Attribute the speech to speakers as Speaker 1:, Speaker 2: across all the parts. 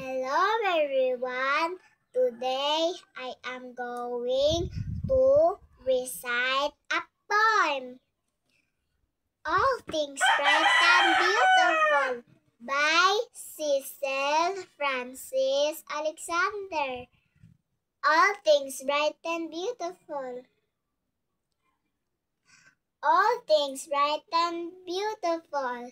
Speaker 1: Hello everyone. Today I am going to recite a poem. All Things Bright and Beautiful by Cecil Francis Alexander. All things bright and beautiful. All things bright and beautiful.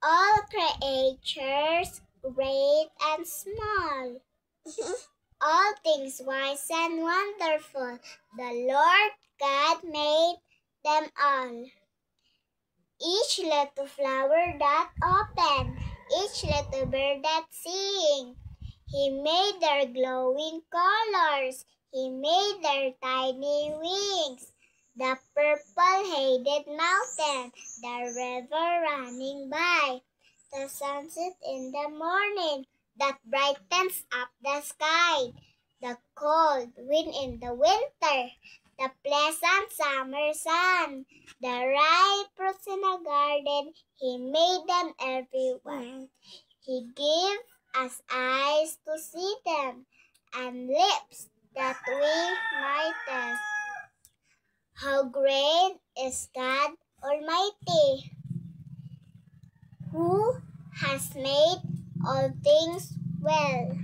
Speaker 1: All creatures great and small. All things wise and wonderful, the Lord God made them all. Each little flower that opened, each little bird that sing, He made their glowing colors, He made their tiny wings. The purple-headed mountain, the river running by, the sunset in the morning that brightens up the sky, the cold wind in the winter, the pleasant summer sun, the ripe fruits in the garden, He made them everywhere. He gave us eyes to see them, and lips that we might taste. How great is God Almighty, who has made all things well.